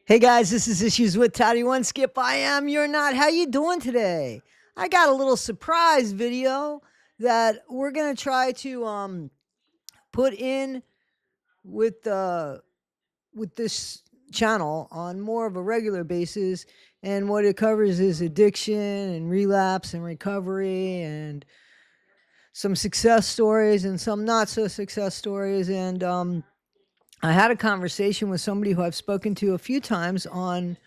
Hey guys, this is Issues with Toddy One Skip. I am. You're not. How you doing today? I got a little surprise video that we're gonna try to put in with this channel on more of a regular basis. And what it covers is addiction and relapse and recovery and some success stories and some not so success stories. And I had a conversation with somebody who I've spoken to a few times on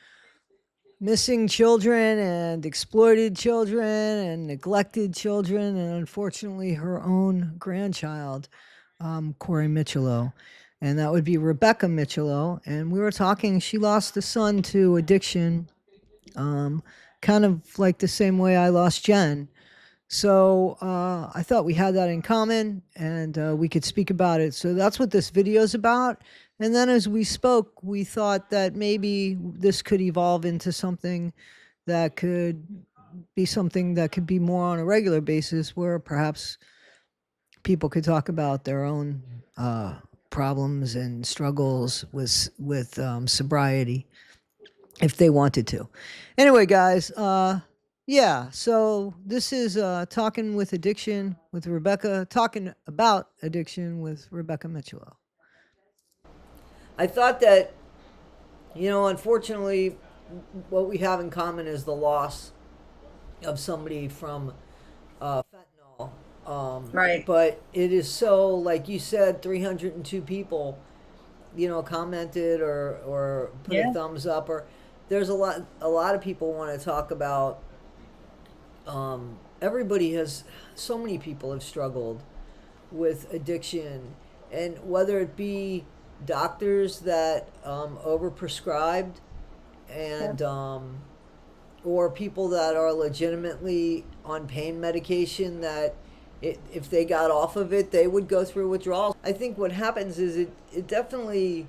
missing children and exploited children and neglected children, and unfortunately, her own grandchild, Corey Micciolo. And that would be Rebecca Micciolo. And we were talking, she lost a son to addiction, um, kind of like the same way I lost Jen. So I thought we had that in common and we could speak about it. So that's what this video is about. And then as we spoke, we thought that maybe this could evolve into something that could be more on a regular basis, where perhaps people could talk about their own problems and struggles with sobriety if they wanted to. Anyway, guys, yeah, so this is talking with addiction with Rebecca, talking about addiction with Rebecca Micciolo. I thought that, unfortunately, what we have in common is the loss of somebody from fentanyl. Right. But it is so, like you said, 302 people, commented or put a Yeah. thumbs up, or there's a lot of people want to talk about. Everybody has, so many people have struggled with addiction, and whether it be doctors that overprescribed Yeah. and or people that are legitimately on pain medication that if they got off of it, they would go through withdrawals. I think what happens is it definitely,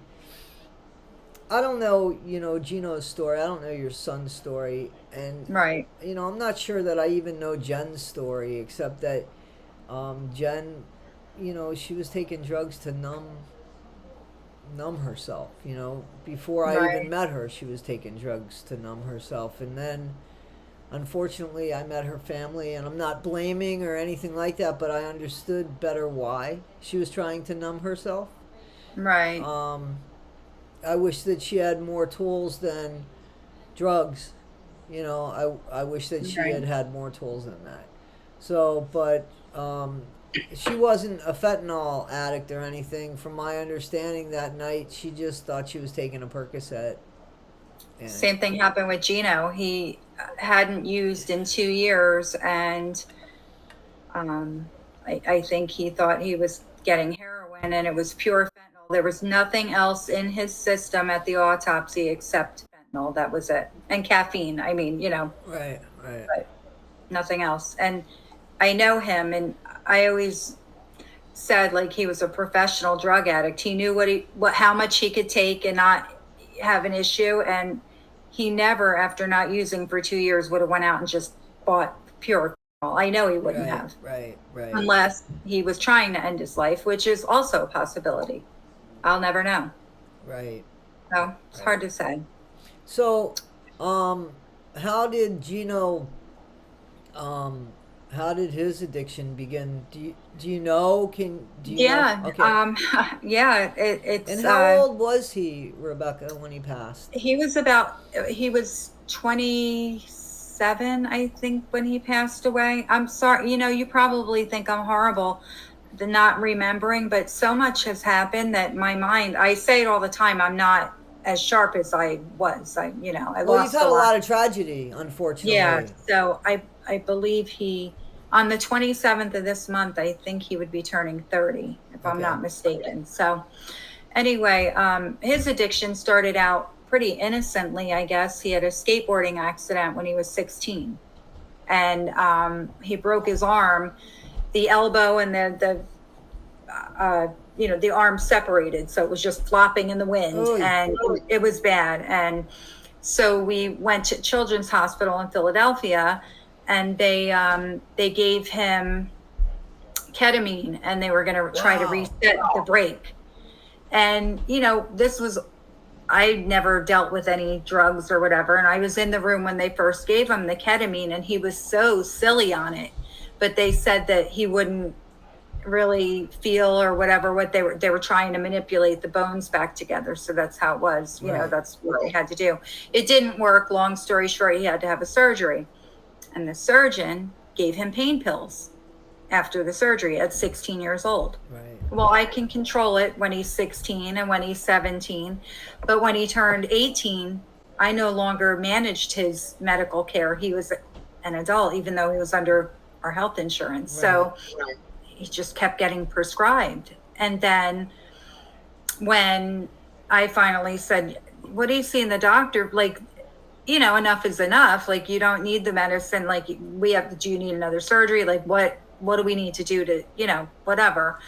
I don't know, Gino's story. I don't know your son's story. And, Right. I'm not sure that I even know Jen's story, except that Jen, she was taking drugs to numb herself. Before I even Right. met her, she was taking drugs to numb herself. And then, unfortunately, I met her family, and I'm not blaming or anything like that, but I understood better why she was trying to numb herself. Right. Um, I wish that she had more tools than drugs. I wish that she Right. had more tools than that. So, but she wasn't a fentanyl addict or anything. From my understanding, that night she just thought she was taking a Percocet. And Same thing happened with Gino. He hadn't used in 2 years, and I think he thought he was getting heroin, and it was pure fentanyl. There was nothing else in his system at the autopsy except fentanyl. That was it, and caffeine. I mean, right, right, but nothing else. And I know him, and I always said like he was a professional drug addict. He knew how much he could take and not have an issue. And he never, after not using for 2 years, would have went out and just bought pure alcohol. I know he wouldn't right, have, right, right, unless he was trying to end his life, which is also a possibility. I'll never know. right, So it's right. hard to say. So, um, how did Gino? Um, how did his addiction begin? Do you know? Do you know? Yeah. Okay. Yeah, And it's how old was he, Rebecca, when he passed? he was 27, I think, when he passed away. I'm sorry, you probably think I'm horrible the not remembering, but so much has happened that my mind, I say it all the time, I'm not as sharp as I was. I Well, you've lost had a a lot. lot of tragedy, Yeah, unfortunately. so I believe on the 27th of this month, I think he would be turning 30, if I'm Okay. not mistaken. So anyway, his addiction started out pretty innocently, I guess. He had a skateboarding accident when he was 16, and he broke his arm, the elbow, and the arm separated, so it was just flopping in the wind, Oh, and it was bad. And so we went to Children's Hospital in Philadelphia, and they gave him ketamine, and they were going to try to wow. reset the break. And this was I never dealt with any drugs or whatever. And I was in the room when they first gave him the ketamine, and he was so silly on it. But they said that he wouldn't really feel or whatever, what they were trying to manipulate the bones back together. So that's how it was. Right. That's what they had to do. It didn't work. Long story short, he had to have a surgery. And the surgeon gave him pain pills after the surgery at 16 years old. Right. Well, I can control it when he's 16 and when he's 17. But when he turned 18, I no longer managed his medical care. He was an adult, even though he was under our health insurance. Right. So he just kept getting prescribed. And then when I finally said, what do you see in the doctor? Like, enough is enough. Like, you don't need the medicine. Like, do you need another surgery? Like, what do we need to do to, whatever.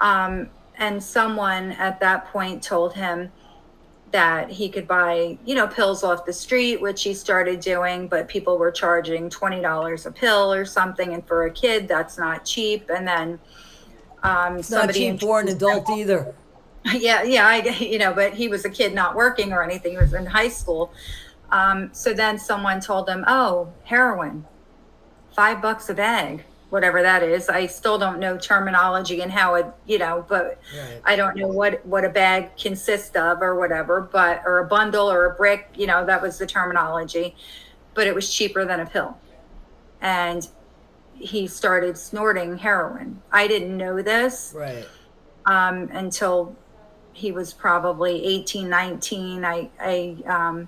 And someone at that point told him that he could buy, pills off the street, which he started doing, but people were charging $20 a pill or something. And for a kid, that's not cheap. And then It's not cheap for an adult either. yeah, but he was a kid not working or anything. He was in high school. So then someone told him, oh, heroin, $5 a bag, whatever that is. I still don't know terminology and how it, but Right. I don't know what a bag consists of or whatever, or a bundle or a brick, that was the terminology, but it was cheaper than a pill. And he started snorting heroin. I didn't know this. Right. Until he was probably 18, 19. I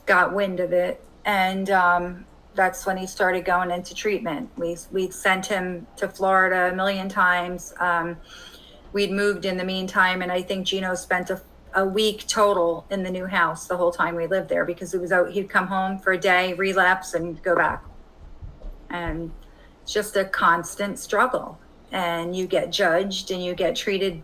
got wind of it. And that's when he started going into treatment. We sent him to Florida a million times. We'd moved in the meantime, and I think Gino spent a week total in the new house the whole time we lived there, because he'd come home for a day, relapse, and go back. And it's just a constant struggle. And you get judged and you get treated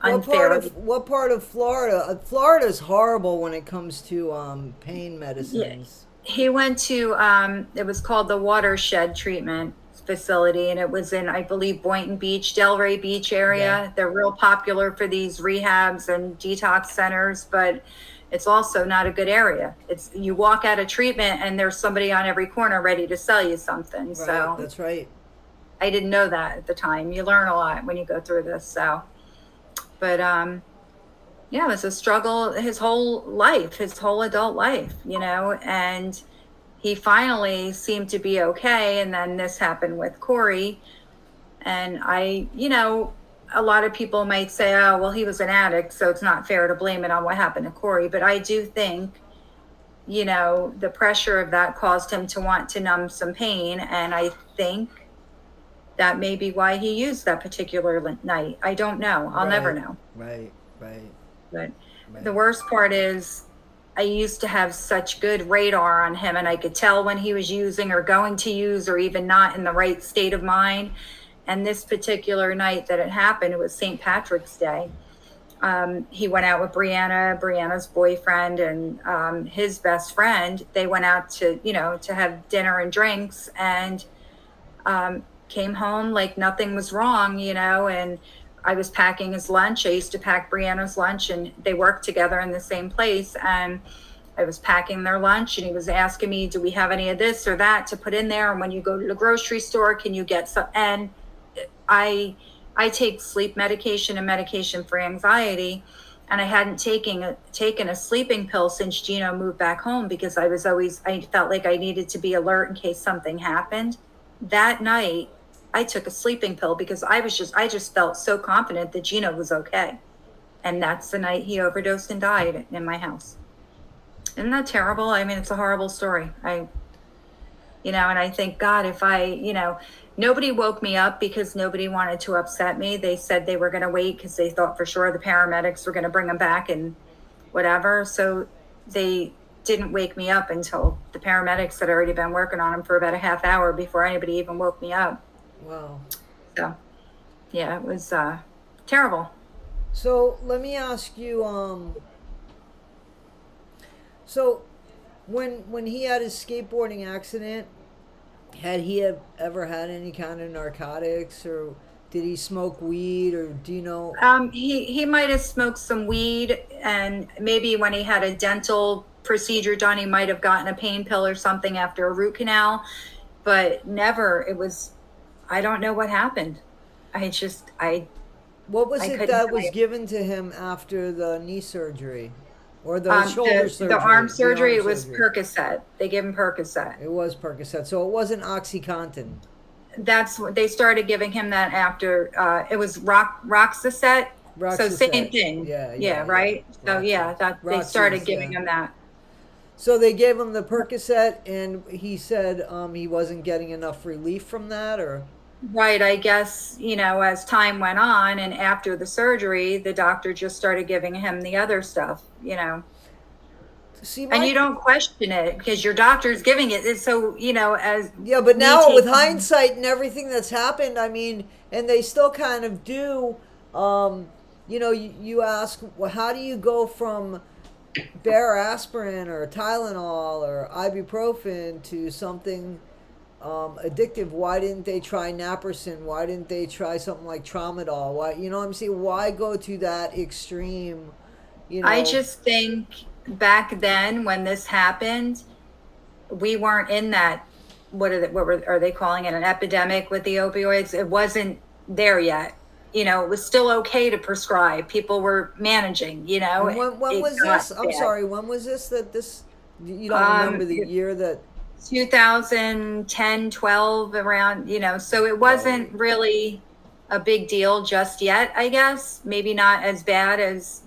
unfairly. What part of Florida? Florida's horrible when it comes to pain medicines. He went to it was called the Watershed Treatment Facility, and it was in, I believe, Boynton Beach, Delray Beach area. Yeah. They're real popular for these rehabs and detox centers, but it's also not a good area. It's, you walk out of treatment and there's somebody on every corner ready to sell you something. Right. So That's right. I didn't know that at the time. You learn a lot when you go through this. So, but yeah, it was a struggle his whole life, his whole adult life, and he finally seemed to be okay. And then this happened with Corey. And a lot of people might say, oh, well, he was an addict, so it's not fair to blame it on what happened to Corey. But I do think, the pressure of that caused him to want to numb some pain. And I think that may be why he used that particular night. I don't know. I'll never know. Right. But the worst part is, I used to have such good radar on him, and I could tell when he was using or going to use or even not in the right state of mind. And this particular night that it happened, it was St. Patrick's Day. He went out with Brianna's boyfriend, and his best friend. They went out to have dinner and drinks, and came home like nothing was wrong, and I was packing his lunch. I used to pack Brianna's lunch, and they worked together in the same place. And I was packing their lunch, and he was asking me, do we have any of this or that to put in there? And when you go to the grocery store, can you get some? And I take sleep medication and medication for anxiety. And I hadn't taken a sleeping pill since Gino moved back home, because I felt like I needed to be alert in case something happened. That night, I took a sleeping pill because I just felt so confident that Gino was okay. And that's the night he overdosed and died in my house. Isn't that terrible? I mean, it's a horrible story. And I think, God, if nobody woke me up because nobody wanted to upset me. They said they were going to wait because they thought for sure the paramedics were going to bring him back and whatever. So they didn't wake me up until the paramedics had already been working on him for about a half hour before anybody even woke me up. Wow. So, yeah, it was terrible. So let me ask you, so when he had his skateboarding accident, had he ever had any kind of narcotics, or Did he smoke weed, or do you know? He might have smoked some weed, and maybe when he had a dental procedure done, he might have gotten a pain pill or something after a root canal, but never. It was, I don't know what happened. I just What was I it couldn't that tell was you. given to him after the knee surgery, or the shoulder The arm surgery, the surgery, arm it was surgery? Percocet. They gave him Percocet. It was Percocet, so it wasn't OxyContin. That's what they started giving him that after. It was Roxaset. So same Roxaset. thing. Yeah, Yeah, yeah, yeah. right. So Roxy. yeah, that they started Roxy's, giving yeah. him that. So they gave him the Percocet, and he said he wasn't getting enough relief from that, or Right. I guess, as time went on and after the surgery, the doctor just started giving him the other stuff. see And my you don't question it because your doctor's giving it. It's so, as yeah, but me now with taking, hindsight and everything that's happened, I mean, and they still kind of do. Um, you ask, well, how do you go from bare aspirin or Tylenol or ibuprofen to something addictive? Why didn't they try naproxen? Why didn't they try something like tramadol? Why, what I'm saying? Why go to that extreme? You I know, just think back then when this happened, we weren't in that. Are they calling it, an epidemic with the opioids? It wasn't there yet. It was still okay to prescribe. People were managing. and when It was got this? I'm bad. sorry. When was this? That this you don't remember Um, the year that? 2010, 12, around, so it wasn't Right. really a big deal just yet, I guess. Maybe not as bad as.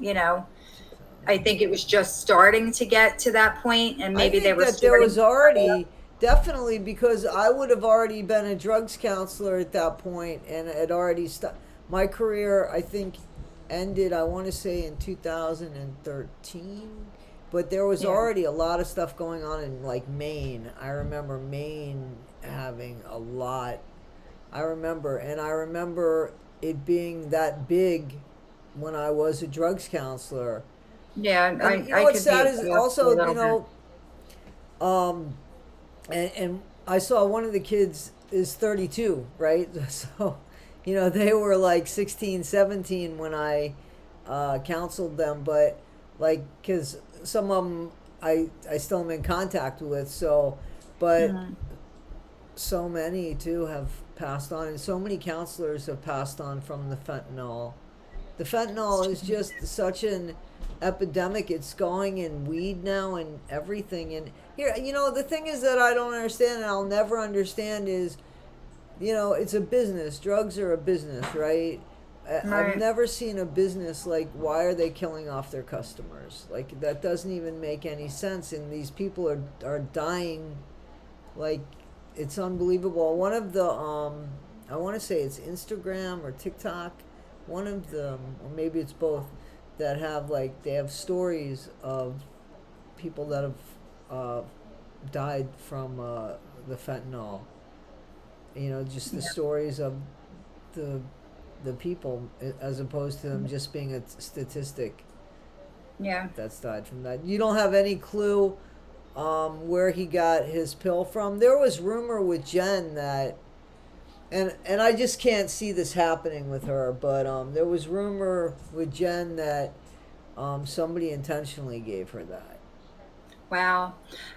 I think it was just starting to get to that point, and I maybe they think were that there starting was to try to. already definitely, because I would have already been a drugs counselor at that point and had already stopped. My career, I think, ended, I want to say, in 2013. But there was Yeah. already a lot of stuff going on in like Maine. I remember Maine having a lot. I remember it being that big when I was a drugs counselor. Yeah, And I what's could sad be is off a also, little bit. um, and I saw one of the kids is 32, right? So, they were like 16, 17 when I counseled them, but like, because some of them I still am in contact with, so, but Mhm. so many too have passed on, and so many counselors have passed on from the fentanyl. The fentanyl is just such an epidemic. It's going in weed now and everything. And here, the thing is that I don't understand and I'll never understand is, it's a business. Drugs are a business, right? I've Right. never seen a business like, why are they killing off their customers? Like, that doesn't even make any sense. And these people are dying like, it's unbelievable. One of the I want to say it's Instagram or TikTok, one of them, or maybe it's both, that have like, they have stories of people that have uh, died from the fentanyl. Just the Yeah. stories of the the people, as opposed to them just being a statistic Yeah. that's died from that. You don't have any clue where he got his pill from. There was rumor with Jen that, and I just can't see this happening with her, but there was rumor with Jen that somebody intentionally gave her that. Wow.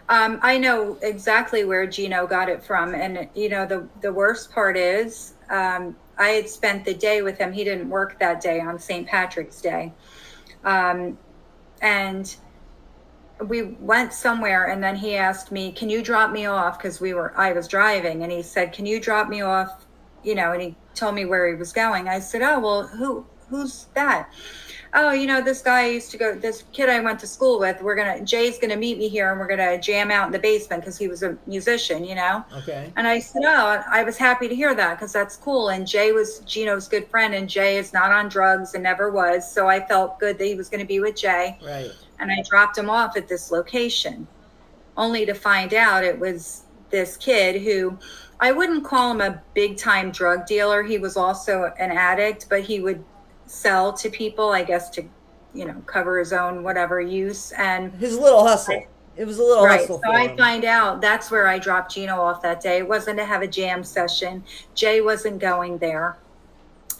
I know exactly where Gino got it from. And, the worst part is, I had spent the day with him. He didn't work that day on St. Patrick's Day. Um, and we went somewhere, and then he asked me, can you drop me off? Because I was driving, and he said, can you drop me off? And he told me where he was going. I said, oh, well, who's that? Oh, this guy used to go, this kid I went to school with, Jay's going to meet me here, and we're going to jam out in the basement because he was a musician. Okay. And I said, oh, I was happy to hear that because that's cool. And Jay was Gino's good friend, and Jay is not on drugs and never was. So I felt good that he was going to be with Jay. Right. And I dropped him off at this location, only to find out it was this kid who, I wouldn't call him a big time drug dealer. He was also an addict, but he would sell to people, I guess, to, cover his own whatever use. And His little hustle. It was a little right. hustle So for I him. find out that's where I dropped Gino off that day. It wasn't to have a jam session. Jay wasn't going there.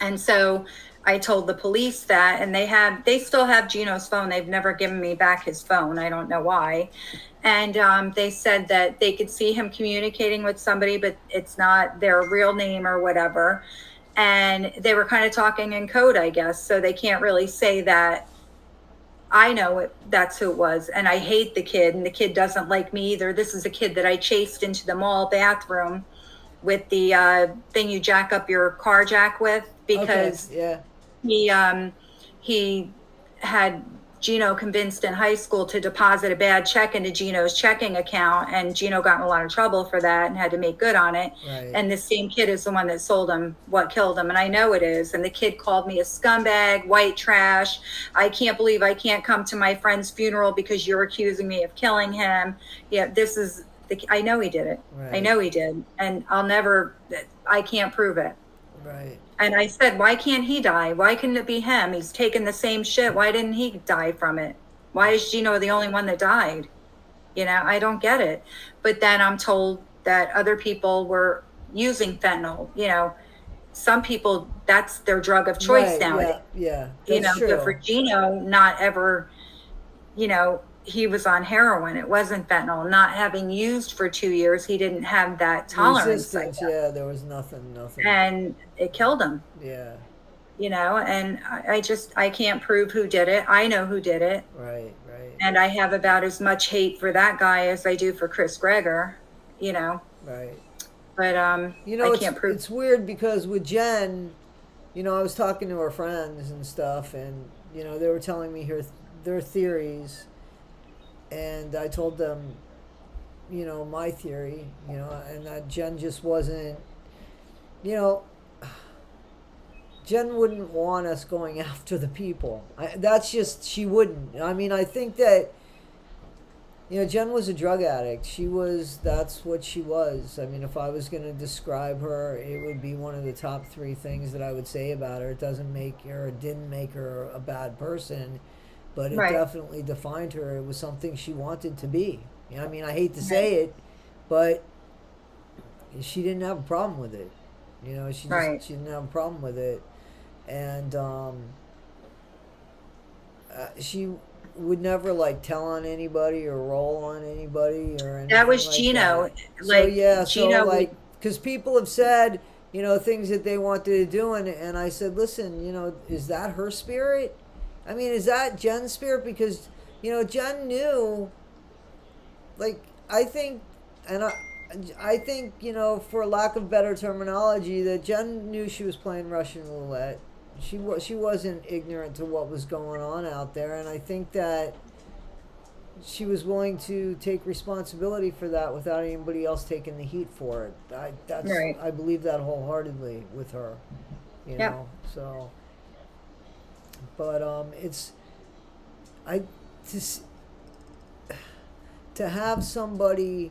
And so I told the police that, and they still have Gino's phone. They've never given me back his phone. I don't know why. And they said that they could see him communicating with somebody, but it's not their real name or whatever. And they were kind of talking in code, I guess. So they can't really say that I know it, that's who it was. And I hate the kid, and the kid doesn't like me either. This is a kid that I chased into the mall bathroom with the thing you jack up your car jack with, Okay. because Yeah. he had Gino convinced in high school to deposit a bad check into Gino's checking account, and Gino got in a lot of trouble for that and had to make good on it. Right. And this same kid is the one that sold him what killed him, and I know it is. And the kid called me a scumbag, white trash. I can't believe I can't come to my friend's funeral because you're accusing me of killing him. Yeah, this is I know he did it. Right. I know he did, and I can't prove it. Right. And I said, why can't he die? Why couldn't it be him? He's taken the same shit. Why didn't he die from it? Why is Gino the only one that died? I don't get it. But then I'm told that other people were using fentanyl. Some people, that's their drug of choice Right. nowadays. Yeah. Yeah. That's But for true. Gino, not ever, he was on heroin. It wasn't fentanyl. Not having used for 2 years, he didn't have that tolerance, I Resistance. guess. Yeah. There was nothing. Nothing. And it killed him. Yeah. And I can't prove who did it. I know who did it. Right. Right. And I have about as much hate for that guy as I do for Chris Greger, Right. but I can't prove. It's weird because with Jen, I was talking to her friends and stuff, and they were telling me their theories, and I told them, my theory, and that Jen just wasn't, you know, Jen wouldn't want us going after the people. That's just, she wouldn't. I mean, I think that, Jen was a drug addict. That's what she was. I mean, if I was going to describe her, it would be one of the top three things that I would say about her. It didn't make her a bad person, but it Right. definitely defined her. It was something she wanted to be. I mean, I hate to say it, but she didn't have a problem with it. Right. She didn't have a problem with it, and she would never like tell on anybody or roll on anybody or anything That was like Gino. that. So Like yeah, Gino would. because people have said things that they wanted to do, and I said, listen, is that her spirit? I mean, is that Jen's spirit? Because Jen knew, like, I think, and I think, for lack of better terminology, that Jen knew she was playing Russian roulette. She wasn't ignorant to what was going on out there, and I think that she was willing to take responsibility for that without anybody else taking the heat for it. Right. I believe that wholeheartedly with her. Yep. So, but it's I to s- to have somebody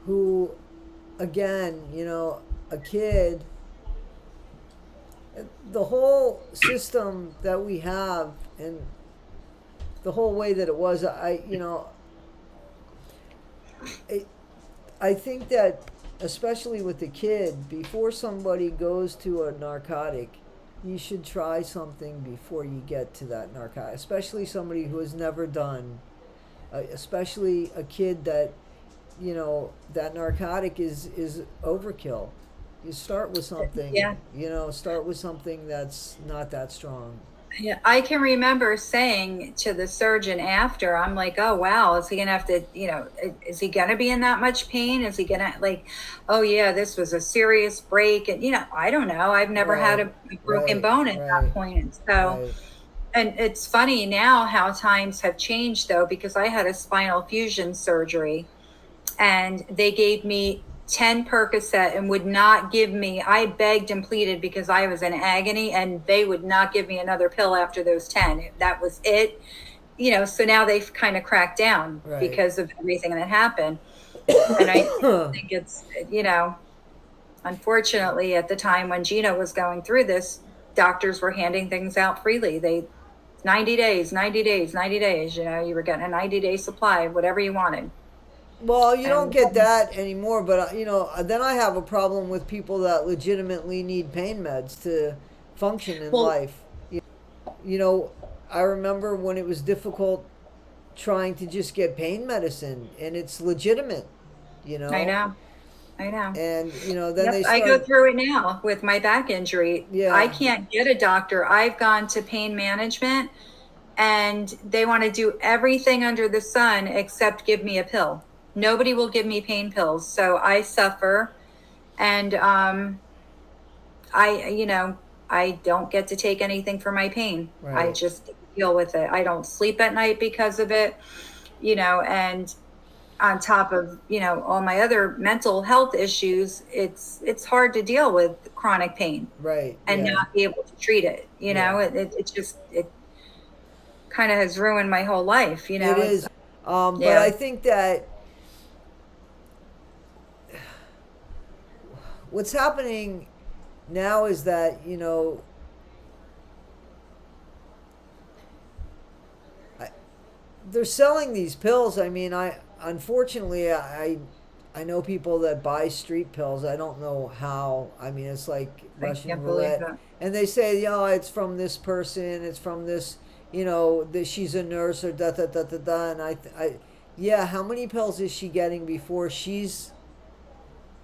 who, again, a kid, the whole system that we have and the whole way that it was, I think that especially with the kid, before somebody goes to a narcotic, you should try something before you get to that narcotic, especially somebody who has never done, especially a kid that that narcotic is overkill. You start with something, Yeah. start with something that's not that strong. Yeah, I can remember saying to the surgeon after, I'm like, oh, wow, is he going to have to, is he going to be in that much pain? Is he going to, like, oh, yeah, this was a serious break? And, I don't know. I've never had Right, a broken right, bone at that right, point. And so, right, and it's funny now how times have changed, though, because I had a spinal fusion surgery and they gave me 10 Percocet and would not give me, I begged and pleaded because I was in agony, and they would not give me another pill after those 10. That was it. So now they've kind of cracked down right. because of everything that happened. And I think it's, unfortunately, at the time when Gino was going through this, doctors were handing things out freely. 90 days, 90 days, 90 days, you were getting a 90-day supply of whatever you wanted. Well, you don't And get that anymore, but then I have a problem with people that legitimately need pain meds to function in well, life. You know, I remember when it was difficult trying to just get pain medicine, and it's legitimate, you I know? know, I know. And, then Yep, they I go start, through it now with my back injury. I yeah, can't get a doctor. I've gone to pain management and they want to do everything under the sun except give me a pill. Nobody will give me pain pills. So I suffer and I don't get to take anything for my pain. I right, just deal with it. I don't sleep at night because of it, and on top of all my other mental health issues, it's hard to deal with chronic pain right, and yeah, not be able to treat it. yeah. It just it kind of has ruined my whole life. It It's is. But yeah. I think that what's happening now is that, I, they're selling these pills. I mean, unfortunately I know people that buy street pills. I don't know how. I mean, it's like I Russian can't believe roulette, that. and they say, it's from this person, it's from this, that she's a nurse or da da da da da. And yeah, how many pills is she getting before she's,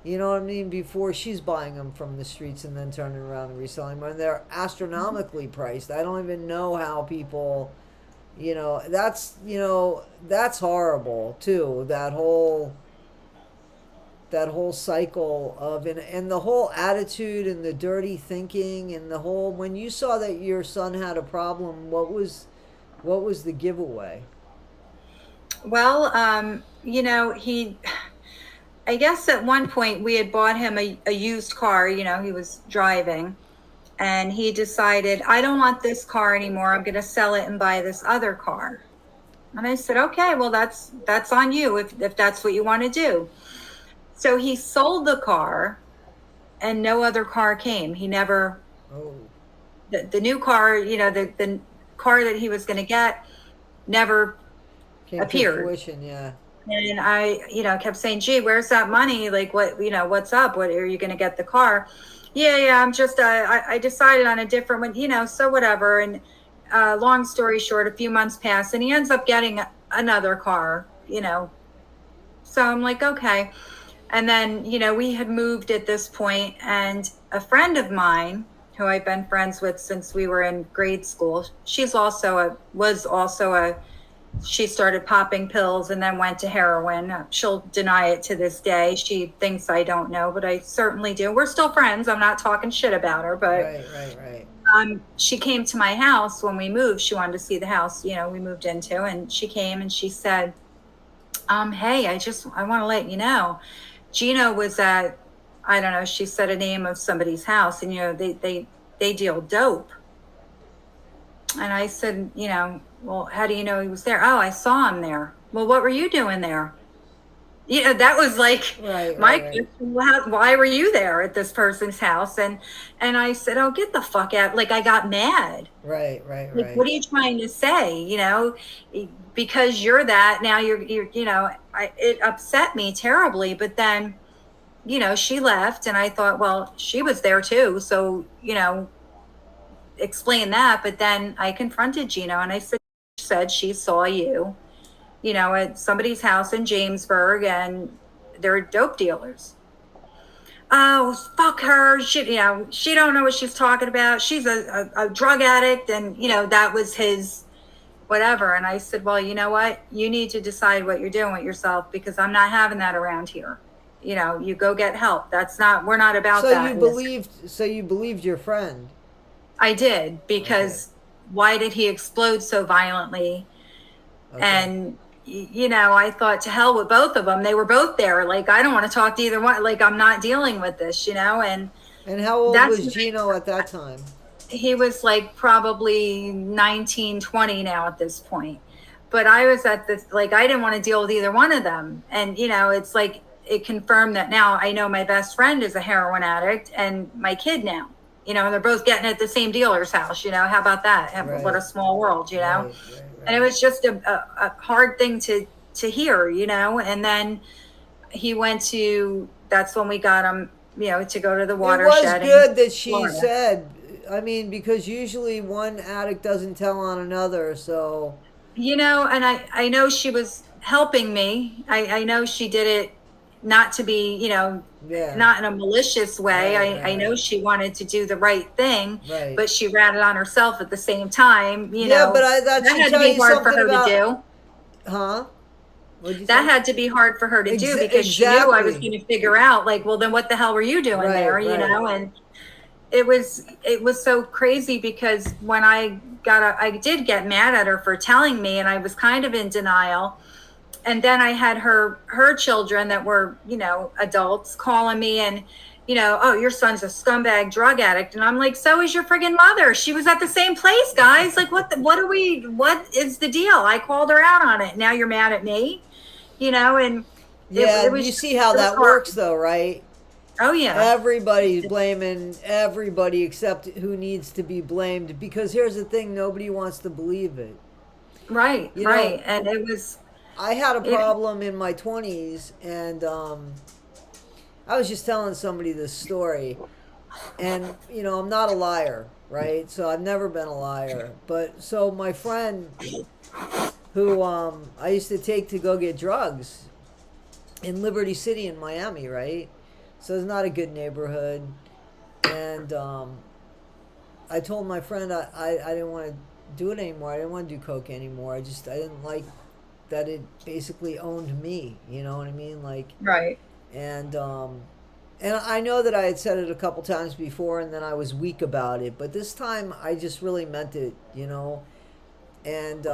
what I mean, before she's buying them from the streets and then turning around and reselling them, and they're astronomically priced. I don't even know how people, that's horrible too. That whole cycle of, and the whole attitude and the dirty thinking and the whole, when you saw that your son had a problem, what was the giveaway? Well, he. I guess at one point we had bought him a used car. He was driving, and he decided, I don't want this car anymore. I'm going to sell it and buy this other car. And I said, okay, well, that's on you if that's what you want to do. So he sold the car and no other car came. He never, Oh, the new car, the car that he was going to get never came to appeared. fruition, yeah. And I, kept saying, gee, where's that money? Like, what, what's up? What, are you going to get the car? Yeah, I'm just, I decided on a different one, so whatever. And long story short, a few months pass and he ends up getting another car. So I'm like, okay. And then, we had moved at this point, and a friend of mine who I've been friends with since we were in grade school, she started popping pills and then went to heroin. She'll deny it to this day. She thinks I don't know, but I certainly do. We're still friends. I'm not talking shit about her, but Right, right, right. she came to my house when we moved. She wanted to see the house, we moved into, and she came and she said, hey, I want to let you know, Gino was at, I don't know, she said a name of somebody's house, and they deal dope. And I said, well, how do you know he was there? Oh, I saw him there. Well, what were you doing there? That was like Right, my right, right. question. Why were you there at this person's house? And I said, oh, get the fuck out. Like, I got mad. Right, right, Like, what right. are you trying to say? Because you're that now you're it upset me terribly. But then, she left and I thought, well, she was there too. So, explain that. But then I confronted Gino and I said she saw you, at somebody's house in Jamesburg, and they're dope dealers. Oh, fuck her. She don't know what she's talking about. She's a drug addict. And, that was his whatever. And I said, well, you know what? You need to decide what you're doing with yourself, because I'm not having that around here. You go get help. We're not about So you that in this. believed, so you believed your friend. I did, Okay. because why did he explode so violently? Okay. And I thought, to hell with both of them. They were both there. Like, I don't want to talk to either one. Like, I'm not dealing with this, and And how old that's was Gino at that time? he was like probably 19, 20 now at this point. But I was at this, like, I didn't want to deal with either one of them. And, it's like, it confirmed that now I know my best friend is a heroin addict and my kid now, and they're both getting at the same dealer's house. How about that? What Right, a small world. right, right, And it right. was just a hard thing to to hear, you know. And then he went to, that's when we got him, you know, to go to the It was watershed in good that she Florida. said, I mean, because usually one addict doesn't tell on another, so You know, and I know she was helping me. I know she did it not to be, you know, yeah. not in a malicious way. Right, I know right, she wanted to do the right thing, right. but she ratted on herself at the same time. You Yeah, but know, that that should had to tell be you hard for something her to about, do. huh? What'd you That say? had to be hard for her to do because she knew I was Exactly. going to figure out, like, well, then what the hell were you doing Right, there? You right. know, and it was so crazy because when I did get mad at her for telling me, and I was kind of in denial. And then I had her children that were, you know, adults calling me and, you know, oh, your son's a scumbag drug addict. And I'm like, so is your friggin' mother. She was at the same place, guys. Like, what is the deal? I called her out on it. Now you're mad at me, you know, and it Yeah, was you just, see how it was that works hard. though, right? Oh yeah. Everybody's blaming everybody except who needs to be blamed because here's the thing, nobody wants to believe it. Right, You know, right. And I had a it, problem in my 20s, and I was just telling somebody this story. And, I'm not a liar, right? So I've never been a liar. But so my friend who I used to take to go get drugs in Liberty City in Miami, right? So it's not a good neighborhood. And I told my friend I didn't want to do it anymore. I didn't want to do coke anymore. I didn't like that it basically owned me. You know what I mean? Like, right, and and I know that I had said it a couple times before, and then I was weak about it. But this time, I just really meant it. And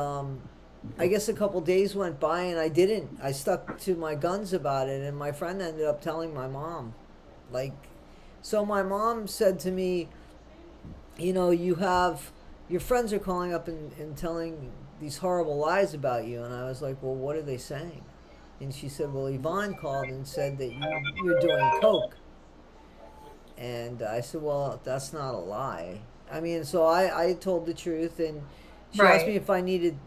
I guess a couple days went by, and I didn't. I stuck to my guns about it, and my friend ended up telling my mom. Like, so my mom said to me, you have your friends are calling up and telling these horrible lies about you. And I was like, well, what are they saying? And she said, well, Yvonne called and said that you're doing coke. And I said, well, that's not a lie. I mean, so I told the truth. And she asked me right, if I needed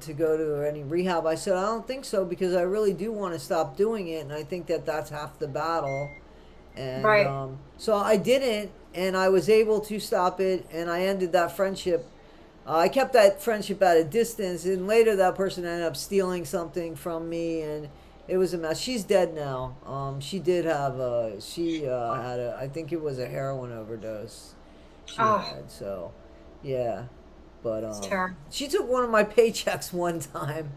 to go to any rehab. I said, I don't think so, because I really do want to stop doing it, and I think that that's half the battle. And right. so I didn't, and I was able to stop it, and I ended that friendship. I kept that friendship at a distance, and later that person ended up stealing something from me, and it was a mess. She's dead now. She did have she had I think it was a heroin overdose she Oh, had. So, yeah, but it's terrible. she took one of my paychecks one time.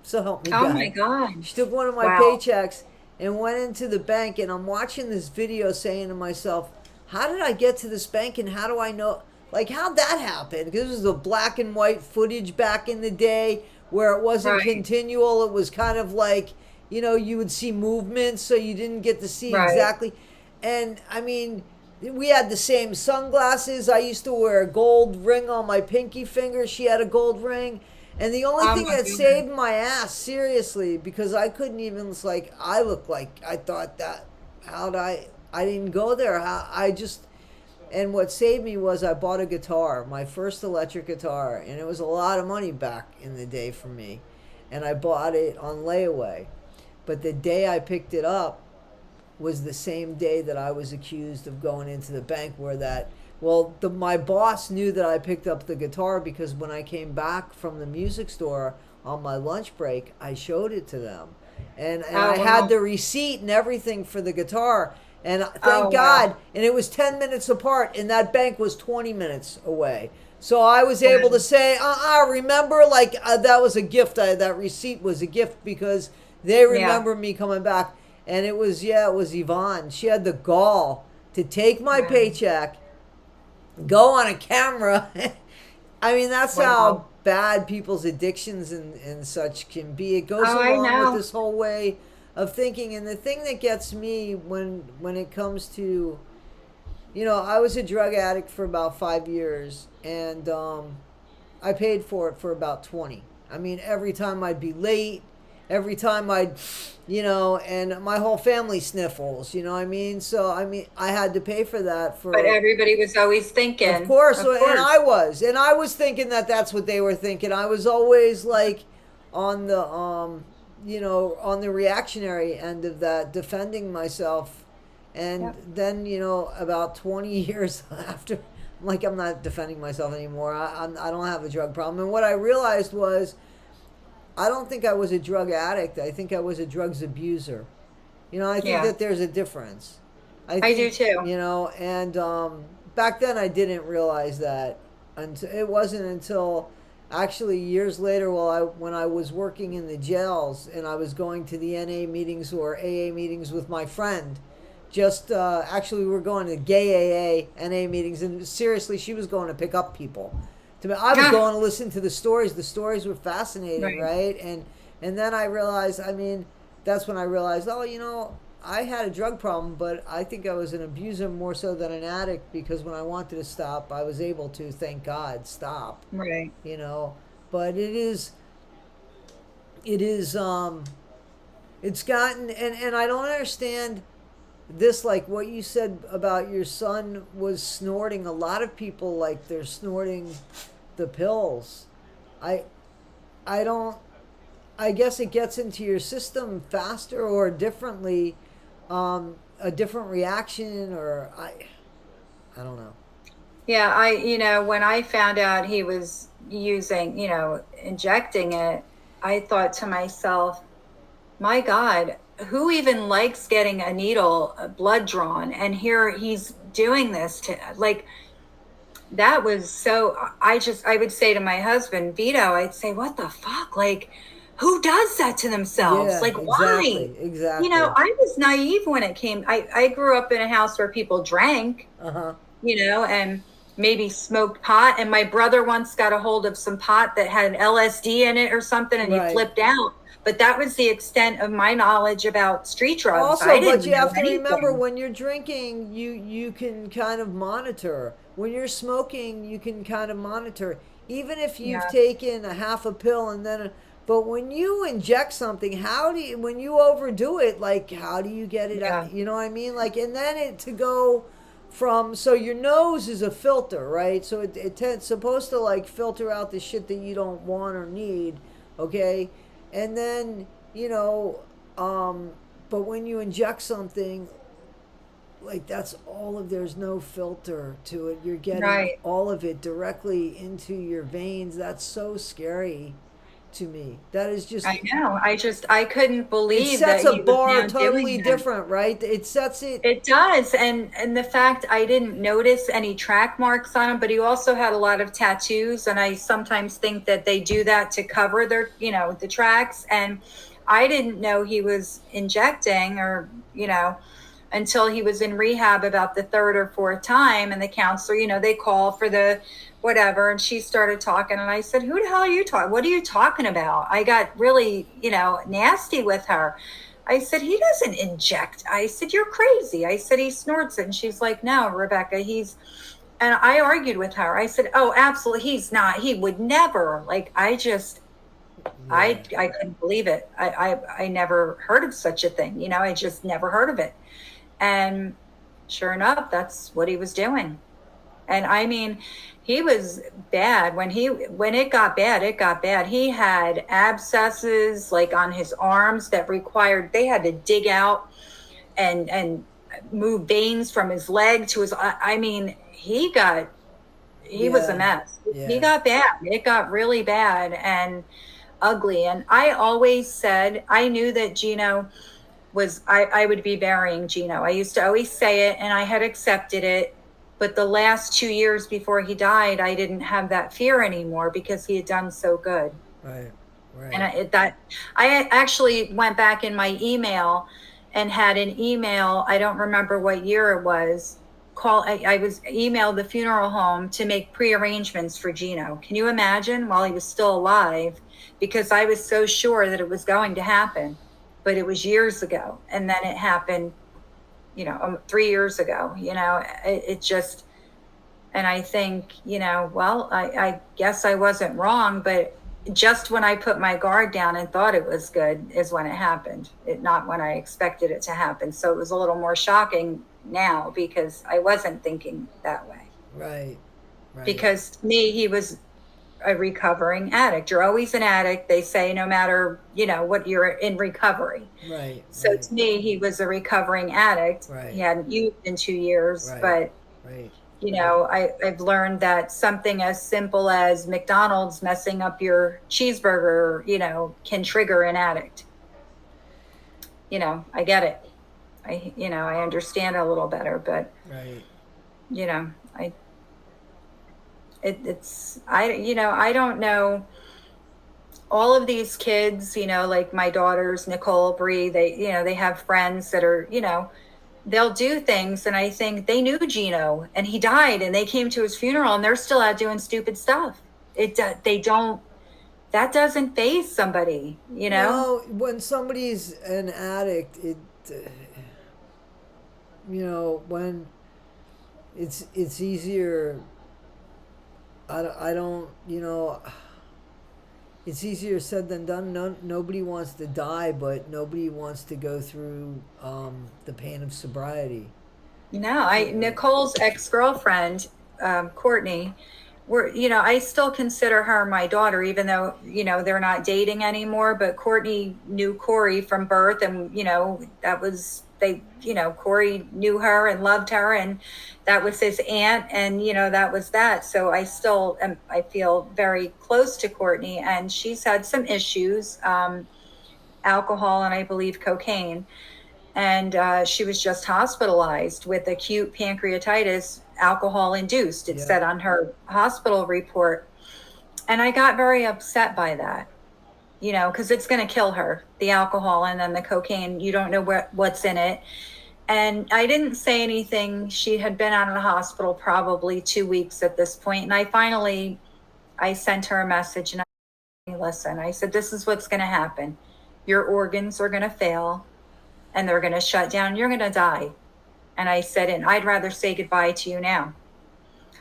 So help me Oh my God. She gosh. took one of my Wow. paychecks and went into the bank, and I'm watching this video saying to myself, how did I get to this bank, and how do I know, like, how'd that happen? Because this was the black and white footage back in the day where it wasn't Right, continual. It was kind of like, you would see movements, so you didn't get to see right. exactly. And I mean, we had the same sunglasses. I used to wear a gold ring on my pinky finger. She had a gold ring. And the only Oh thing my that goodness. saved my ass, seriously, because I couldn't even, it's like, I looked like, I thought that, how'd I didn't go there. And what saved me was I bought a guitar, my first electric guitar, and it was a lot of money back in the day for me. And I bought it on layaway. But the day I picked it up was the same day that I was accused of going into the bank where my boss knew that I picked up the guitar, because when I came back from the music store on my lunch break, I showed it to them. And Oh I had wow. the receipt and everything for the guitar. And Oh thank wow. God, and it was 10 minutes apart, and that bank was 20 minutes away. So I was able to Wow. say, remember, like, that was a gift. That receipt was a gift, because they Yeah. remember me coming back. And it was Yvonne. She had the gall to take my Wow. paycheck, go on a camera. I mean, that's how Wow. bad people's addictions and such can be. It goes Oh, I along with know. this whole way of thinking. And the thing that gets me when it comes to, I was a drug addict for about 5 years, and I paid for it for about 20. I mean, every time I'd be late, every time and my whole family sniffles, you know what I mean? So, I mean, I had to pay for that But for, everybody was always of thinking, course, of and course. I was thinking that that's what they were thinking. I was always like, on the on the reactionary end of that, defending myself. And Yep. then, about 20 years after, I'm like, I'm not defending myself anymore. I don't have a drug problem. And what I realized was, I don't think I was a drug addict. I think I was a drugs abuser. I think Yeah. that there's a difference. I I do think, too. and back then I didn't realize that. Until it wasn't until actually years later, when I was working in the jails and I was going to the NA meetings or AA meetings with my friend. Just actually, we were going to gay AA NA meetings, and seriously, she was going to pick up people. To me, I was Ah, going to listen to the stories. The stories were fascinating, right. right? And then I realized, I mean, that's when I realized, oh, I had a drug problem, but I think I was an abuser more so than an addict, because when I wanted to stop, I was able to, thank God, stop. Right. You know, but it is it's gotten, and I don't understand this, like what you said about your son was snorting. A lot of people, like, they're snorting the pills. I I don't, I guess it gets into your system faster or differently, a different reaction, or I don't know. Yeah, when I found out he was using, injecting it, I thought to myself, my God, who even likes getting a needle, blood drawn? And here he's doing this to, like, that was so. I would say to my husband, Vito, I'd say, what the fuck? Like, who does that to themselves? Yeah, Like, why? exactly, exactly. I was naive when it came. I grew up in a house where people drank, Uh-huh. and maybe smoked pot. And my brother once got a hold of some pot that had LSD in it or something, and he Right. flipped out. But that was the extent of my knowledge about street drugs. I Also, but didn't you know have to remember, anything. when you're drinking, you can kind of monitor. When you're smoking, you can kind of monitor. Even if you've Yeah, taken a half a pill and then but when you inject something, when you overdo it, like, how do you get it yeah, out? You know what I mean? Like, and then it to go from, so your nose is a filter, right? So it's supposed to, like, filter out the shit that you don't want or need, okay? And then, you know, um, but when you inject something, like, that's all of, there's no filter to it. You're getting right. all of it directly into your veins. That's so scary to me. That is just, I know. I couldn't it believe sets that a he was bar now doing totally that. different, right? It sets it. It does. And the fact I didn't notice any track marks on him, but he also had a lot of tattoos. And I sometimes think that they do that to cover the tracks. And I didn't know he was injecting, or, until he was in rehab about the third or fourth time. And the counselor, they call for the whatever. And she started talking. And I said, who the hell are you talking? What are you talking about? I got really, nasty with her. I said, he doesn't inject. I said, you're crazy. I said, he snorts it. And she's like, no, Rebecca, and I argued with her. I said, oh, absolutely. He's not. He would never. Like, Yeah, I couldn't believe it. I never heard of such a thing. I just never heard of it. And sure enough, that's what he was doing. And I mean, he was bad when it got bad. It got bad. He had abscesses, like, on his arms that required they had to dig out and move veins from his leg to his. I mean, he was a yeah, mess. He yeah, got bad. It got really bad and ugly. And I always said I knew that Gino I would be burying Gino. I used to always say it, and I had accepted it. But the last 2 years before he died, I didn't have that fear anymore because he had done so good. right, And right. I actually went back in my email and had an email. I don't remember what year it was. I was emailed the funeral home to make pre-arrangements for Gino. Can you imagine, while he was still alive? Because I was so sure that it was going to happen, but it was years ago, and then it happened. 3 years ago. It just, and I think, well, I guess I wasn't wrong, but just when I put my guard down and thought it was good is when it happened. Not when I expected it to happen. So it was a little more shocking now because I wasn't thinking that way. Right, right. Because to me, he was a recovering addict. You're always an addict. They say no matter, what, you're in recovery. Right, So right, to me, he was a recovering addict. He right, hadn't used in 2 years, right, but right, I've learned that something as simple as McDonald's messing up your cheeseburger, can trigger an addict. I get it. I understand a little better, but right. you know, I it's I don't know. All of these kids, like my daughters, Nicole, Bree, they have friends that are, they'll do things, and I think they knew Gino, and he died, and they came to his funeral, and they're still out doing stupid stuff. They don't. That doesn't phase somebody. Well, when somebody's an addict, uh, when it's easier. I don't, it's easier said than done. Nobody wants to die, but nobody wants to go through the pain of sobriety. No, You I know, Nicole's ex-girlfriend, Courtney, I still consider her my daughter, even though, they're not dating anymore. But Courtney knew Corey from birth, and, that was Corey knew her and loved her, and that was his aunt, and, that was that. So I feel very close to Courtney, and she's had some issues, alcohol and I believe cocaine, and she was just hospitalized with acute pancreatitis, alcohol induced, it yeah, said on her hospital report. And I got very upset by that, because it's going to kill her, the alcohol and then the cocaine. You don't know what's in it. And I didn't say anything. She had been out of the hospital probably 2 weeks at this point, and I sent her a message, and listen, I said, this is what's going to happen. Your organs are going to fail, and they're going to shut down. You're going to die. And I said, and I'd rather say goodbye to you now.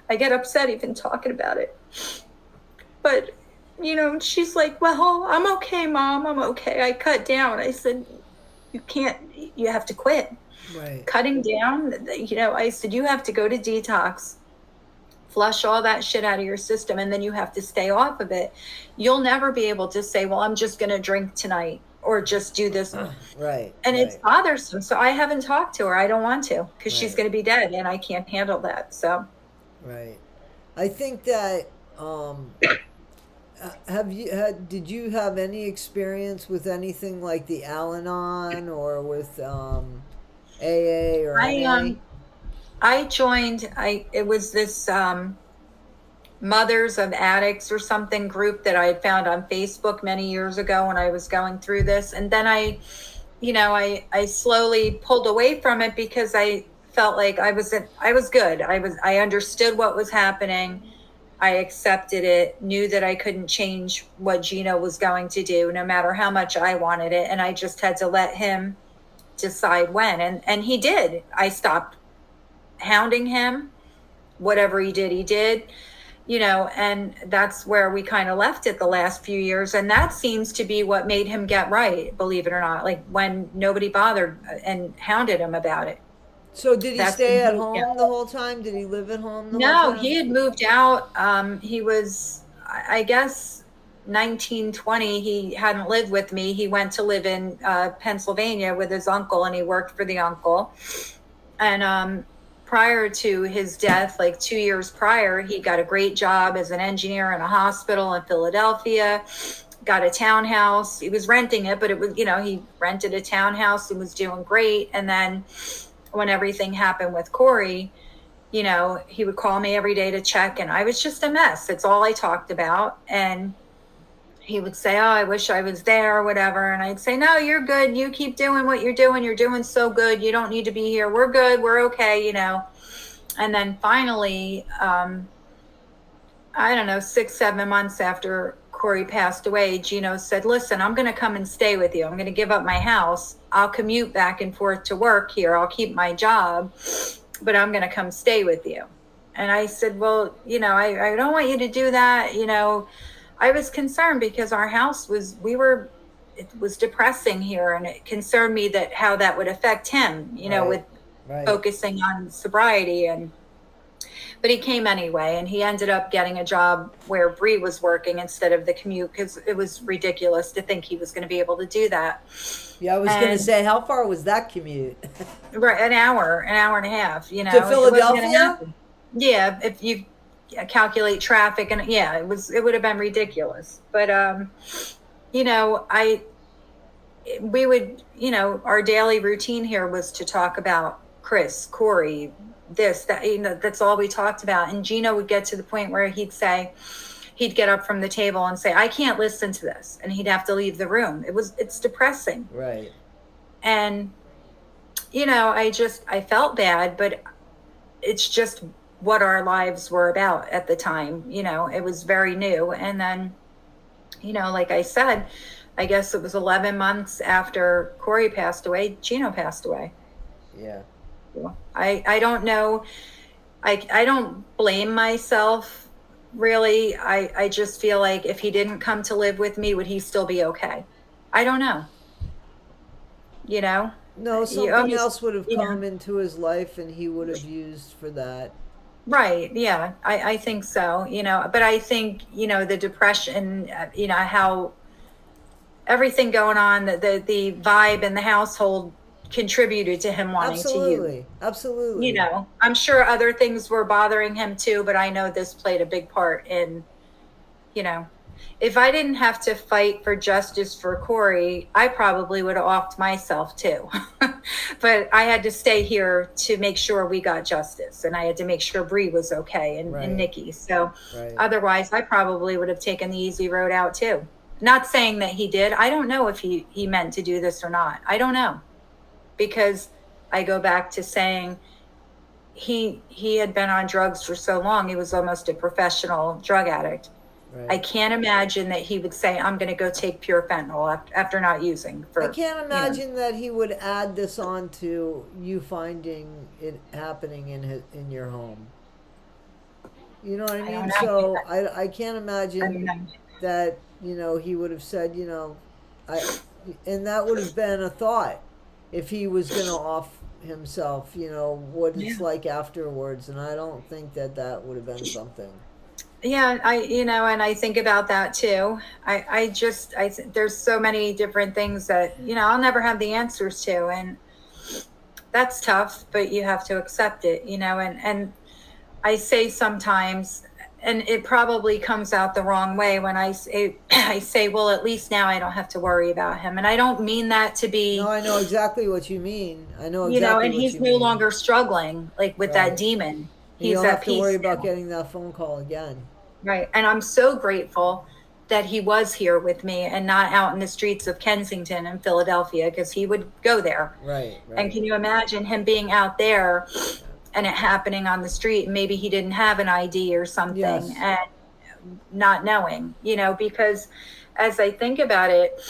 I get upset even talking about it. But, she's like, well, I'm okay, Mom. I'm okay. I cut down. I said, you can't, you have to quit. right, Cutting down, I said, you have to go to detox, flush all that shit out of your system, and then you have to stay off of it. You'll never be able to say, well, I'm just going to drink tonight or just do this. right, And it's right, bothersome. So I haven't talked to her. I don't want to, because she's right, going to be dead, and I can't handle that. So right. I think that did you have any experience with anything like the Al-Anon or with AA or I NA? I joined. I It was this Mothers of Addicts or something group that I had found on Facebook many years ago when I was going through this, and then I slowly pulled away from it because I felt like I was good. I understood what was happening. I accepted it, knew that I couldn't change what Gino was going to do, no matter how much I wanted it. And I just had to let him decide when. And he did. I stopped hounding him. Whatever he did, he did. And that's where we kind of left it the last few years. And that seems to be what made him get right, believe it or not. Like when nobody bothered and hounded him about it. So did he That's when stay at he, home the whole time? Did he live at home the whole no, time? he had moved out. He was, I guess, 1920. He hadn't lived with me. He went to live in Pennsylvania with his uncle, and he worked for the uncle. And prior to his death, like 2 years prior, he got a great job as an engineer in a hospital in Philadelphia. Got a townhouse. He was renting it, but it was, he rented a townhouse and was doing great. And then when everything happened with Corey, he would call me every day to check, and I was just a mess. It's all I talked about. And he would say, oh, I wish I was there or whatever. And I'd say, no, you're good. You keep doing what you're doing. You're doing so good. You don't need to be here. We're good. We're okay. And then finally, I don't know, 6, 7 months after Corey passed away, Gino said, listen, I'm going to come and stay with you. I'm going to give up my house. I'll commute back and forth to work here. I'll keep my job, but I'm going to come stay with you. And I said, well, I don't want you to do that. I was concerned because our house it was depressing here, and it concerned me that how that would affect him, Right, with right, focusing on sobriety. And But he came anyway, and he ended up getting a job where Bree was working instead of the commute, because it was ridiculous to think he was going to be able to do that. Yeah, I was gonna And say, how far was that commute? right, an hour and a half, To it wasn't going to Philadelphia? happen. Yeah, if you calculate traffic, and yeah, it would have been ridiculous. But I we would, our daily routine here was to talk about Chris, Corey, this, that, that's all we talked about. And Gino would get to the point where he'd get up from the table and say, I can't listen to this. And he'd have to leave the room. It's depressing. Right. And, I felt bad, but it's just what our lives were about at the time. It was very new. And then, like I said, I guess it was 11 months after Corey passed away, Gino passed away. Yeah. I don't know. I don't blame myself, really. I just feel like if he didn't come to live with me, would he still be okay? I don't know. You know, No, you something almost, else would have you know, come into his life and he would have used for that. right. Yeah, I think so, but I think, the depression, how everything going on, the vibe in the household contributed to him wanting to use. Absolutely. Absolutely. I'm sure other things were bothering him too, but I know this played a big part in, you know, if I didn't have to fight for justice for Corey, I probably would have offed myself too. But I had to stay here to make sure we got justice, and I had to make sure Bree was okay, and Right. Nikki. So Right. otherwise, I probably would have taken the easy road out too. Not saying that he did. I don't know if he meant to do this or not. I don't know, because I go back to saying he had been on drugs for so long. He was almost a professional drug addict. I Right. can't imagine that he would say, I'm going to go take pure fentanyl after not using I for, can't imagine that he would add this on to you finding it happening in your home. You know what I I don't mean? know. So I can't I don't imagine know. that, he would have said, I and that would have been a thought if he was going to off himself, what Yeah. it's like afterwards, and I don't think that that would have been something. Yeah, and I think about that too. There's so many different things that, I'll never have the answers to. And that's tough, but you have to accept it, and I say sometimes, and it probably comes out the wrong way when I say, I say, well, at least now I don't have to worry about him. And I don't mean that to No, be, I know exactly what you mean. I know exactly and what he's you no mean. longer struggling like with that Right. demon. And you He's don't at have to worry peace about now. getting that phone call again. Right. And I'm so grateful that he was here with me and not out in the streets of Kensington and Philadelphia, because he would go there. Right, And right. can you imagine him being out there Yeah. and it happening on the street? Maybe he didn't have an ID or something, Yes. and not knowing, because as I think about it,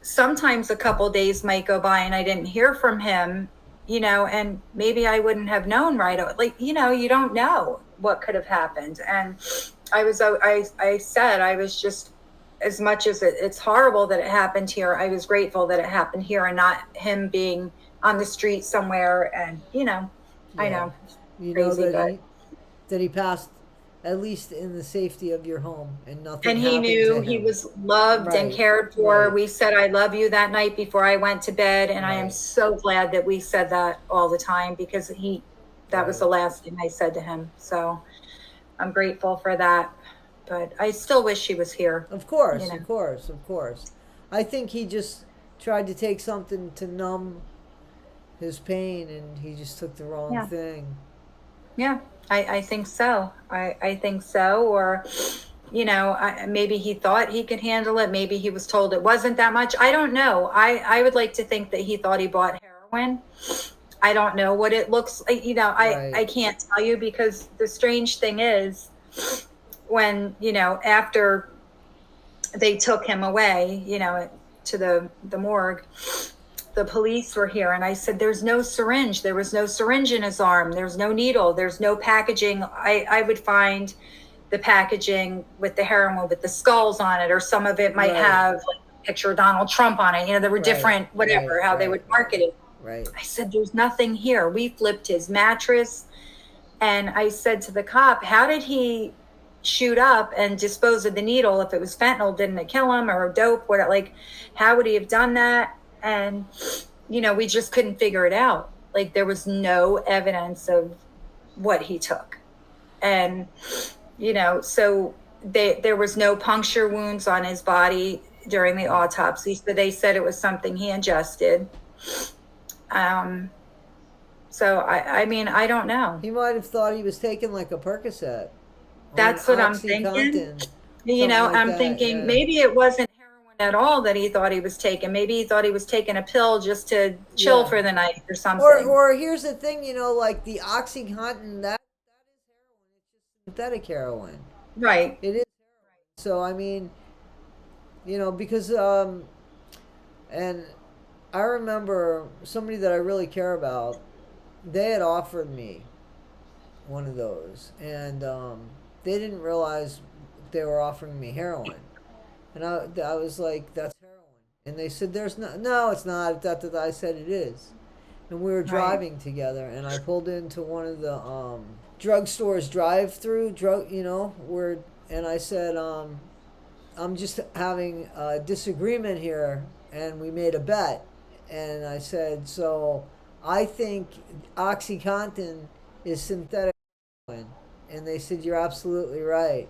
sometimes a couple days might go by and I didn't hear from him, and maybe I wouldn't have known right away. Like, you don't know what could have happened. And I said, I was just, as much as it's horrible that it happened here, I was grateful that it happened here and not him being on the street somewhere. And, I Yeah. know, You know crazy, that but. he passed at least in the safety of your home and nothing And he happened to knew he him. was loved and Right. cared for. Right. We said, I love you that night before I went to bed. And I am Right. so glad that we said that all the time, because that was Right. the last thing I said to him. So I'm grateful for that. But I still wish he was here, Of you course, know. of course, of course. I think he just tried to take something to numb his pain and he just took the wrong Yeah. thing. Yeah. I think so. I think so. Or, maybe he thought he could handle it. Maybe he was told it wasn't that much. I don't know. I would like to think that he thought he bought heroin. I don't know what it looks like. I Right. can't tell you, because the strange thing is, when, after they took him away, to the morgue, the police were here, and I said, there's no syringe. There was no syringe in his arm. There's no needle. There's no packaging. I would find the packaging with the heroin with the skulls on it, or some of it might Right. have like a picture of Donald Trump on it. There were Right. different, Right. whatever, how they Right. would Right. market it. Right. I said, there's nothing here. We flipped his mattress. And I said to the cop, how did he shoot up and dispose of the needle? If it was fentanyl, didn't it kill him, or dope? What, like, how would he have done that? And, we just couldn't figure it out. Like, there was no evidence of what he took. And, so there was no puncture wounds on his body during the autopsy. So they said it was something he ingested. So I mean, I don't know. He might have thought he was taking like a Percocet or an That's what I'm thinking. OxyContin, something like I'm that. thinking Yeah, maybe it wasn't heroin at all that he thought he was taking. Maybe he thought he was taking a pill just to chill yeah. for the night or Or something. or here's the thing, like the OxyContin, that is heroin. It's just synthetic heroin. Right. It is. So I mean, because and I remember somebody that I really care about. They had offered me one of those, and they didn't realize they were offering me heroin, and I was like, "That's heroin," and they said, "There's no, it's not." I said, "It is," and we were Right. driving together, and I pulled into one of the drugstores drive-through where, and I said, I'm just having a disagreement here, and we made a bet. And I said, so I think OxyContin is synthetic heroin. And they said, you're absolutely right.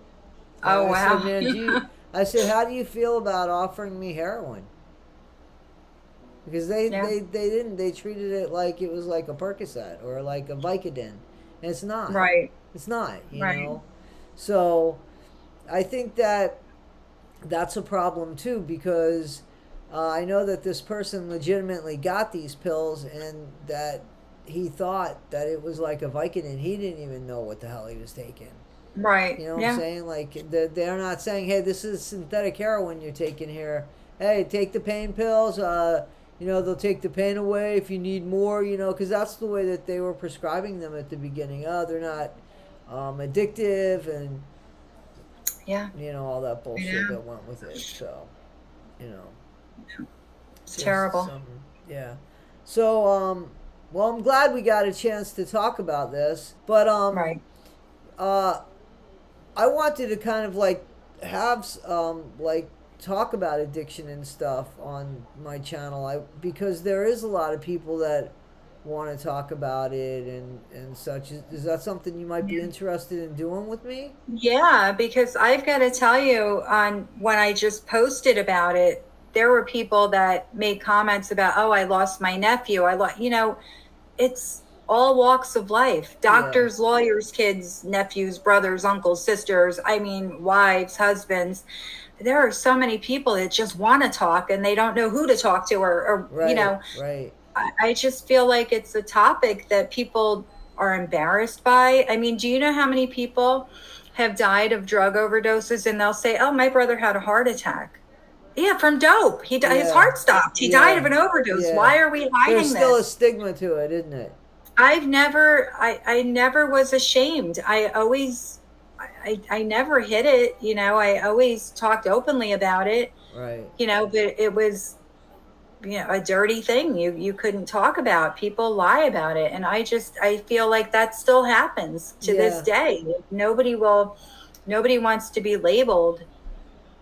And Oh, I said, wow. man, I said, how do you feel about offering me heroin? Because Yeah. they treated it like it was like a Percocet or like a Vicodin. And it's not. Right. It's not, Right. So I think that's a problem too, because I know that this person legitimately got these pills, and that he thought that it was like a Vicodin. He didn't even know what the hell he was taking. Right. You know what I'm Yeah. saying? Like they're not saying, "Hey, this is synthetic heroin you're taking here. Hey, take the pain pills. They'll take the pain away if you need more. Because that's the way that they were prescribing them at the beginning. Oh, they're not addictive, and Yeah. all that I bullshit know. that went with it. So, you know, It's just terrible. some, yeah. So, well, I'm glad we got a chance to talk about this, but Right. uh, I wanted to kind of like have like talk about addiction and stuff on my channel. Because there is a lot of people that want to talk about it and such. Is that something you might be interested in doing with me? Yeah, because I've got to tell you, on when I just posted about it, there were people that made comments about, oh, I lost my nephew. It's all walks of life: Yeah, doctors, lawyers, kids, nephews, brothers, uncles, sisters. I mean, wives, husbands. There are so many people that just want to talk and they don't know who to talk to, right, right. I just feel like it's a topic that people are embarrassed by. I mean, do you know how many people have died of drug overdoses and they'll say, "Oh, my brother had a heart attack." Yeah, from dope. His Yeah, heart stopped. He died of yeah, an overdose. yeah. Why are we There's hiding still a this? stigma to it, isn't it? I never was ashamed. I never hid it. I always talked openly about it, Right. but it was, a dirty thing you couldn't talk about. People lie about it. And I feel like that still happens to this Yeah. day. Nobody wants to be labeled,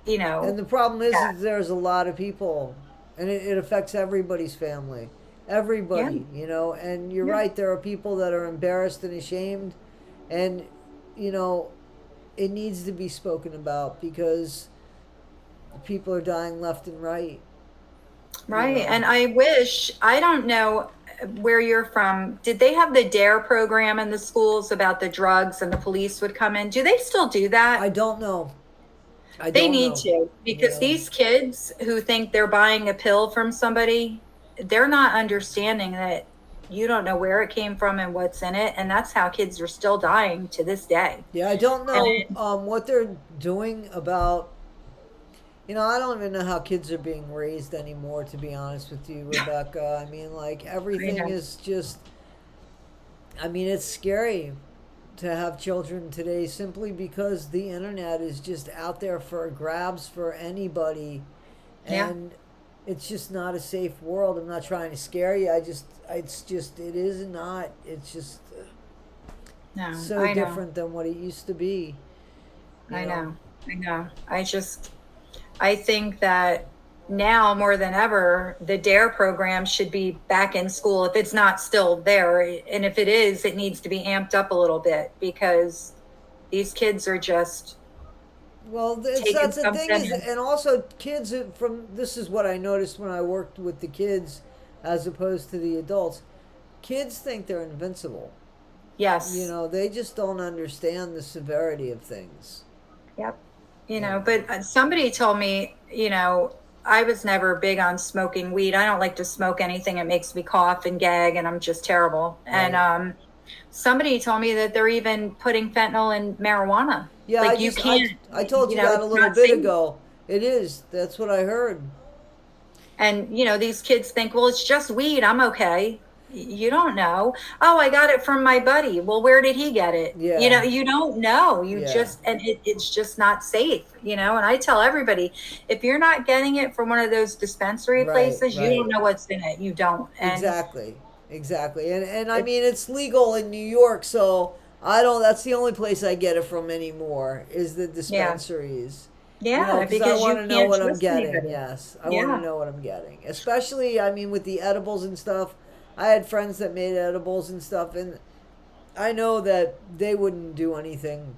you And know. the problem is Yeah. that there's a lot of people, and it affects everybody's family. Yeah. Everybody, and you're Yeah. right, there are people that are embarrassed and ashamed, and, you know, it needs to be spoken about because people are dying left and right, you Right. know. And I don't know where you're from. Did they have the DARE program in the schools about the drugs and the police would come in? Do they still do I that? don't know. I They don't need know. to, You because know. these kids who think they're buying a pill from somebody, they're not understanding that you don't know where it came from and what's in it. And that's how kids are still dying to this day. Yeah, I don't know And what they're doing about. I don't even know how kids are being raised anymore, to be honest with you, Rebecca. I mean, like, I everything know. is just. I mean, it's scary to have children today simply because the internet is just out there for grabs for anybody. Yeah. And it's just not a safe world. I'm not trying to scare you. It is not. It's just, No, so I know. different than what it used to be, you I know. know. I know. I think that now more than ever, the DARE program should be back in school if it's not still there. And if it is, it needs to be amped up a little bit because these kids are just Well, it's taking that's the thing something is, and and also kids from this is what I noticed when I worked with the kids, as opposed to the adults. Kids think they're invincible. You yes. know, they just don't understand the severity of things. Yep. You know. But somebody told me, I was never big on smoking weed. I don't like to smoke anything. It makes me cough and gag, and I'm just terrible. And Right. somebody told me that they're even putting fentanyl in marijuana. Yeah, Like you can't, I told you that a it's little not bit safe. ago. It is. That's what I heard. And, these kids think, well, it's just weed. I'm okay. You don't know. Oh, I got it from my buddy. Well, where did he get it? Yeah. You don't know. Yeah. And it's just not safe. And I tell everybody, if you're not getting it from one of those dispensary Right. places, you Right. don't know what's in it. You don't. And Exactly. Exactly. And I it, mean it's legal in New York, so I don't that's the only place I get it from anymore is the yeah, dispensaries. You know, yeah, cuz I because want you to know can't what I'm trust getting. anybody. Yes. I want to Yeah. know what I'm getting. Especially I mean with the edibles and stuff. I had friends that made edibles and stuff and I know that they wouldn't do anything,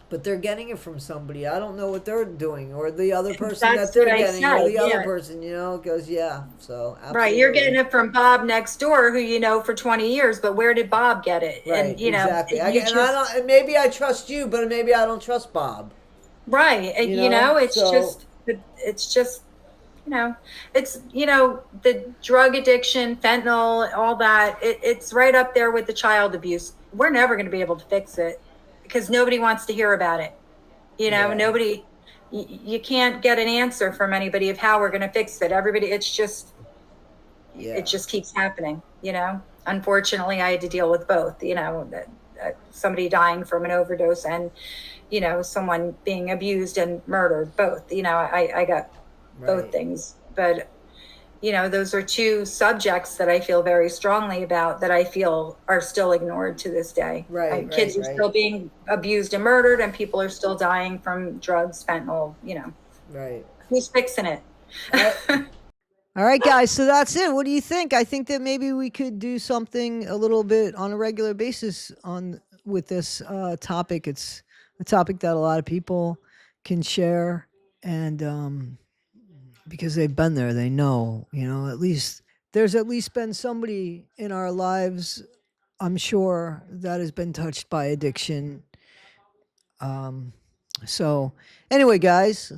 but they're getting it from somebody. I don't know what they're doing, or the other person that That's what they're I getting, or said. the other Yeah. person, goes, yeah. So, Right. You're getting absolutely. it from Bob next door, who you know for 20 years, but where did Bob get it? And, Right, exactly. you And I just, don't, and maybe I trust you, but maybe I don't trust Bob, right. It's So, just, you know, the drug addiction, fentanyl, all that, it's right up there with the child abuse. We're never going to be able to fix it because nobody wants to hear about it. yeah, Nobody, you can't get an answer from anybody of how we're going to fix it. Everybody, it yeah, just keeps happening. Unfortunately, I had to deal with both, somebody dying from an overdose and, someone being abused and murdered, both. I got both right, things. But, those are two subjects that I feel very strongly about that I feel are still ignored to this day. right, Kids right, are right, still being abused and murdered, and people are still dying from drugs, fentanyl. right. Who's fixing it? I, All right, guys. So that's it. What do you think? I think that maybe we could do something a little bit on a regular basis on with this topic. It's a topic that a lot of people can share, and because they've been there, they know. At least there's at least been somebody in our lives, I'm sure, that has been touched by addiction. Um, so anyway, guys,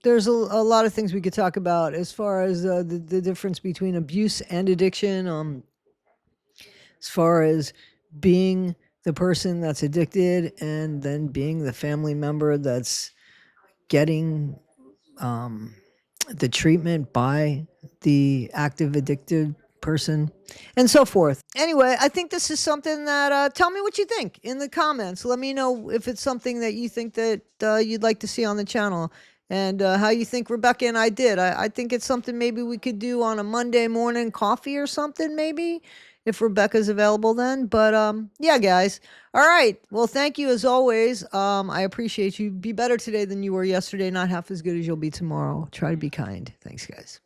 there's a lot of things we could talk about as far as the difference between abuse and addiction. As far as being the person that's addicted and then being the family member that's getting um, the treatment by the active addicted person and so forth. Anyway, I think this is something that tell me what you think in the comments. Let me know if it's something that you think that you'd like to see on the channel and how you think Rebecca and I did. I think it's something maybe we could do on a Monday morning coffee or something, maybe if Rebecca's available then. But yeah, guys. All right. Well, thank you as always. I appreciate you. Be better today than you were yesterday, not half as good as you'll be tomorrow. Try to be kind. Thanks, guys.